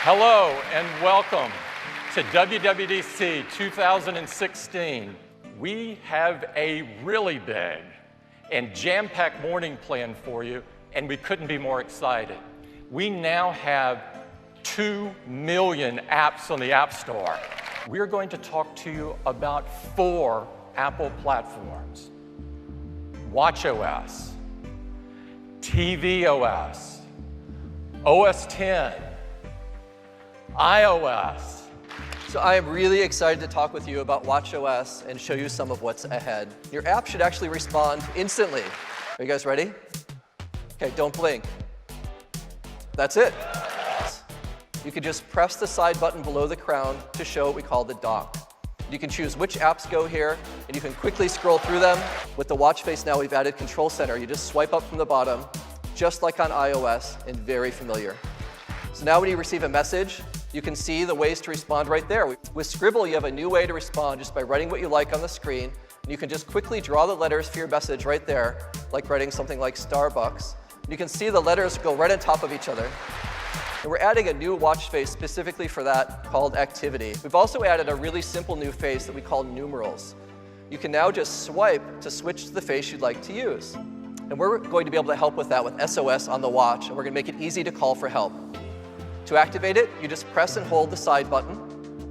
Hello and welcome to WWDC 2016. We have a really big and jam-packed morning planned for you, and we couldn't be more excited. We now have 2 million apps on the App Store. We're going to talk to you about 4 Apple platforms: WatchOS, tvOS, OS X, iOS. So I am really excited to talk with you about WatchOS and show you some of what's ahead. Your app should actually respond instantly. Are you guys ready? Okay, don't blink. That's it. You can just press the side button below the crown to show what we call the dock. You can choose which apps go here, and you can quickly scroll through them. With the watch face now, we've added Control Center. You just swipe up from the bottom, just like on iOS, and very familiar. So now when you receive a message, you can see the ways to respond right there. With Scribble, you have a new way to respond just by writing what you like on the screen. And you can just quickly draw the letters for your message right there, like writing something like Starbucks. And you can see the letters go right on top of each other. And we're adding a new watch face specifically for that called Activity. We've also added a really simple new face that we call numerals. You can now just swipe to switch to the face you'd like to use. And we're going to be able to help with that with SOS on the watch, and we're going to make it easy to call for help. To activate it, you just press and hold the side button.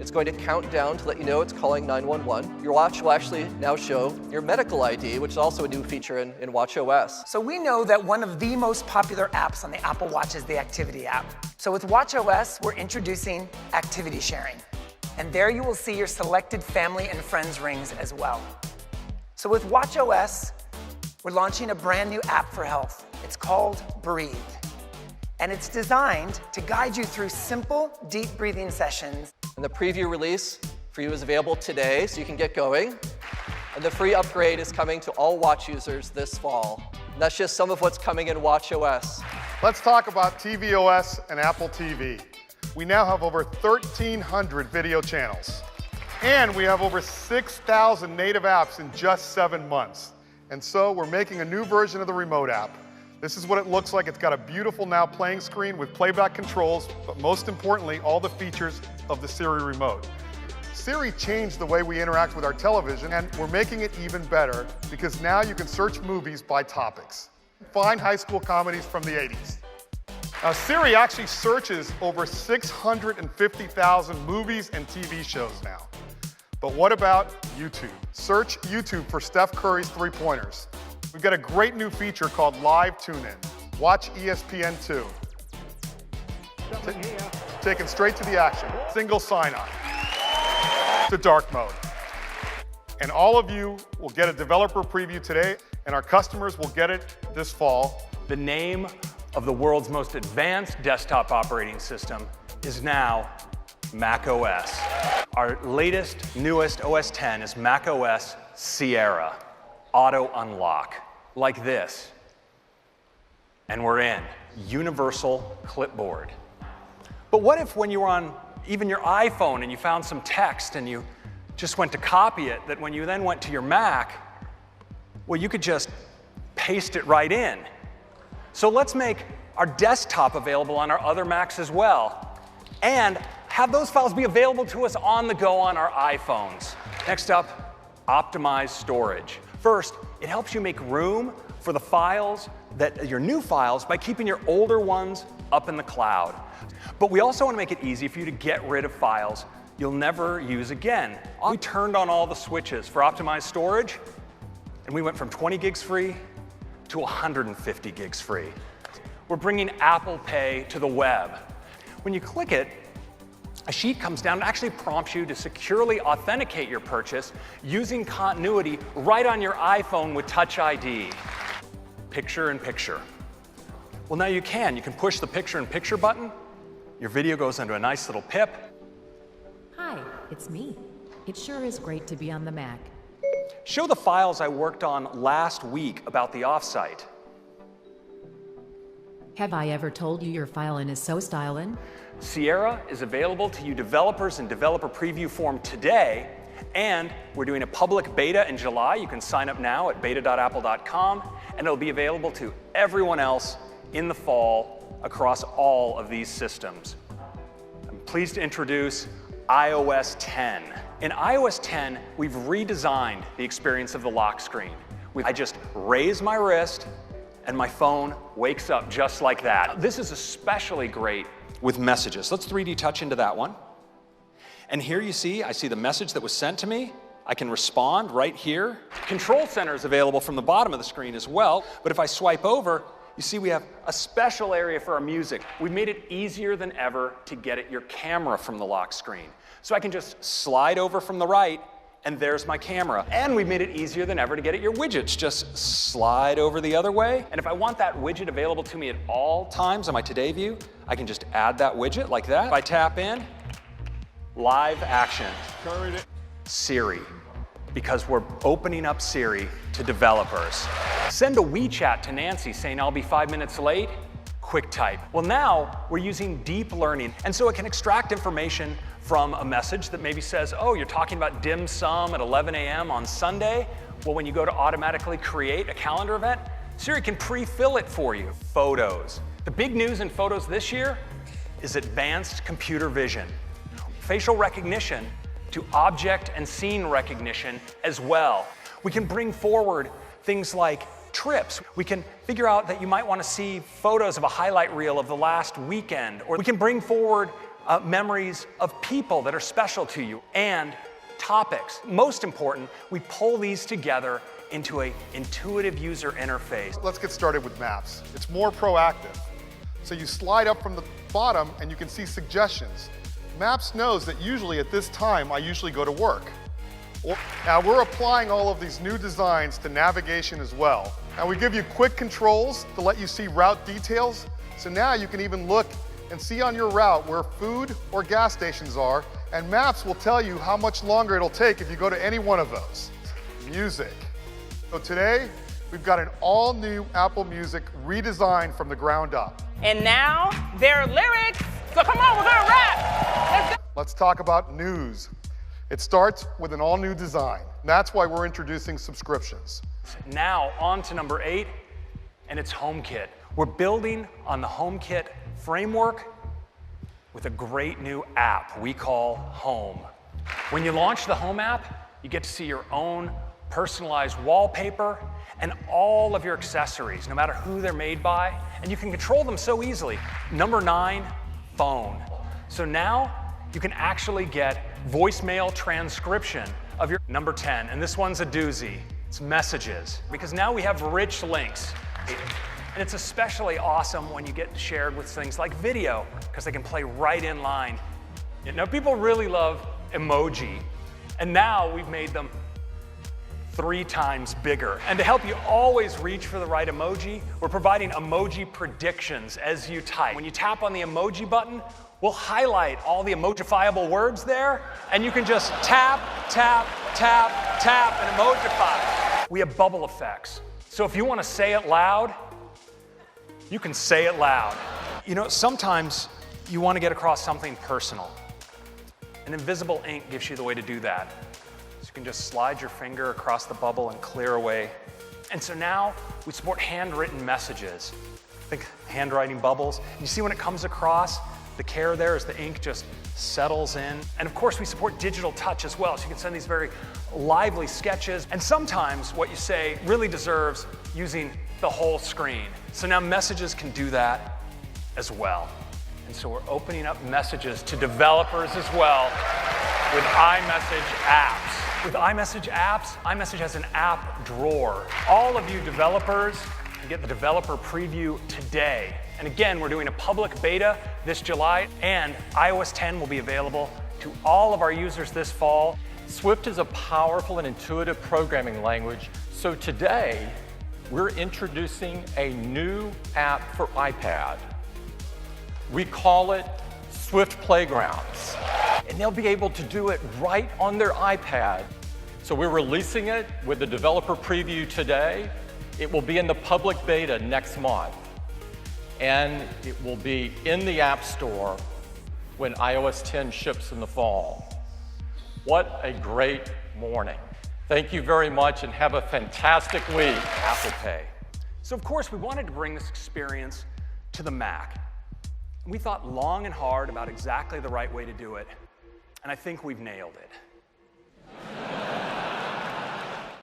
It's going to count down to let you know it's calling 911. Your watch will actually now show your medical ID, which is also a new feature in WatchOS. So we know that one of the most popular apps on the Apple Watch is the Activity app. So with WatchOS, we're introducing activity sharing. And there you will see your selected family and friends rings as well. So with WatchOS, we're launching a brand new app for health. It's called Breathe. And it's designed to guide you through simple, deep breathing sessions. And the preview release for you is available today, so you can get going. And the free upgrade is coming to all watch users this fall. And that's just some of what's coming in WatchOS. Let's talk about tvOS and Apple TV. We now have over 1,300 video channels. And we have over 6,000 native apps in just 7 months. And so we're making a new version of the remote app. This is what it looks like. It's got a beautiful now playing screen with playback controls, but most importantly, all the features of the Siri remote. Siri changed the way we interact with our television, and we're making it even better because now you can search movies by topics. Find high school comedies from the 80s. Now, Siri actually searches over 650,000 movies and TV shows now. But what about YouTube? Search YouTube for Steph Curry's three-pointers. We've got a great new feature called Live Tune-In. Watch ESPN2. Taken straight to the action. Single sign-on to dark mode. And all of you will get a developer preview today, and our customers will get it this fall. The name of the world's most advanced desktop operating system is now macOS. Our latest, newest OS X is macOS Sierra. Auto unlock, like this. And we're in universal clipboard. But what if when you were on even your iPhone and you found some text and you just went to copy it, that when you then went to your Mac, well, you could just paste it right in. So let's make our desktop available on our other Macs as well, and have those files be available to us on the go on our iPhones. Next up, optimize storage. First, it helps you make room for the files, your new files, by keeping your older ones up in the cloud. But we also want to make it easy for you to get rid of files you'll never use again. We turned on all the switches for optimized storage, and we went from 20 gigs free to 150 gigs free. We're bringing Apple Pay to the web. When you click it, a sheet comes down and actually prompts you to securely authenticate your purchase using continuity right on your iPhone with Touch ID. Picture in picture. Well, now you can push the picture in picture button. Your video goes into a nice little pip. Hi, it's me. It sure is great to be on the Mac. Show the files I worked on last week about the offsite. Have I ever told you your filing is so stylin'? Sierra is available to you developers in developer preview form today, and we're doing a public beta in July. You can sign up now at beta.apple.com, and it'll be available to everyone else in the fall across all of these systems. pleased to introduce iOS 10. In iOS 10, we've redesigned the experience of the lock screen. I just raise my wrist and my phone wakes up just like that. This is especially great with messages. Let's 3D touch into that one. And here you see, I see the message that was sent to me. I can respond right here. Control Center is available from the bottom of the screen as well, but if I swipe over, you see we have a special area for our music. We've made it easier than ever to get at your camera from the lock screen. So I can just slide over from the right, and there's my camera. And we've made it easier than ever to get at your widgets. Just slide over the other way. And if I want that widget available to me at all times on my Today view, I can just add that widget like that. If I tap in, live action. Siri, because we're opening up Siri to developers. Send a WeChat to Nancy saying, I'll be 5 minutes late. Quick type. Well, now we're using deep learning, and so it can extract information from a message that maybe says, oh, you're talking about dim sum at 11 a.m. on Sunday. Well, when you go to automatically create a calendar event, Siri can pre-fill it for you. Photos. The big news in photos this year is advanced computer vision. Facial recognition to object and scene recognition as well. We can bring forward things like trips. We can figure out that you might want to see photos of a highlight reel of the last weekend, or we can bring forward memories of people that are special to you and topics. Most important, we pull these together into an intuitive user interface. Let's get started with Maps. It's more proactive. So you slide up from the bottom and you can see suggestions. Maps knows that usually at this time, I usually go to work. Now we're applying all of these new designs to navigation as well. And we give you quick controls to let you see route details. So now you can even look and see on your route where food or gas stations are, and Maps will tell you how much longer it'll take if you go to any one of those. Music. So today, we've got an all-new Apple Music redesigned from the ground up. And now, their lyrics. So come on, we're gonna rap. Let's talk about news. It starts with an all-new design. That's why we're introducing subscriptions. Now, on to number 8, and it's HomeKit. We're building on the HomeKit framework with a great new app we call Home. When you launch the Home app, you get to see your own personalized wallpaper and all of your accessories, no matter who they're made by, and you can control them so easily. Number 9, phone. So now you can actually get voicemail transcription of your number 10, and this one's a doozy. It's messages, because now we have rich links. And it's especially awesome when you get shared with things like video, because they can play right in line. You know, people really love emoji, and now we've made them 3 times bigger. And to help you always reach for the right emoji, we're providing emoji predictions as you type. When you tap on the emoji button, we'll highlight all the emojifiable words there, and you can just tap, tap, tap, tap, and emojify. We have bubble effects. So if you want to say it loud, you can say it loud. You know, sometimes you want to get across something personal. And invisible ink gives you the way to do that. So you can just slide your finger across the bubble and clear away. And so now we support handwritten messages. Think handwriting bubbles. You see when it comes across, the care there is the ink just settles in. And of course we support digital touch as well, so you can send these very lively sketches. And sometimes what you say really deserves using the whole screen. So now messages can do that as well. And so we're opening up messages to developers as well with iMessage apps. With iMessage apps, iMessage has an app drawer. All of you developers can get the developer preview today. And again, we're doing a public beta this July, and iOS 10 will be available to all of our users this fall. Swift is a powerful and intuitive programming language, so today we're introducing a new app for iPad. We call it Swift Playgrounds, and they'll be able to do it right on their iPad. So we're releasing it with the developer preview today. It will be in the public beta next month, and it will be in the App Store when iOS 10 ships in the fall. What a great morning. Thank you very much and have a fantastic week. Apple Pay. So of course we wanted to bring this experience to the Mac. We thought long and hard about exactly the right way to do it, and I think we've nailed it.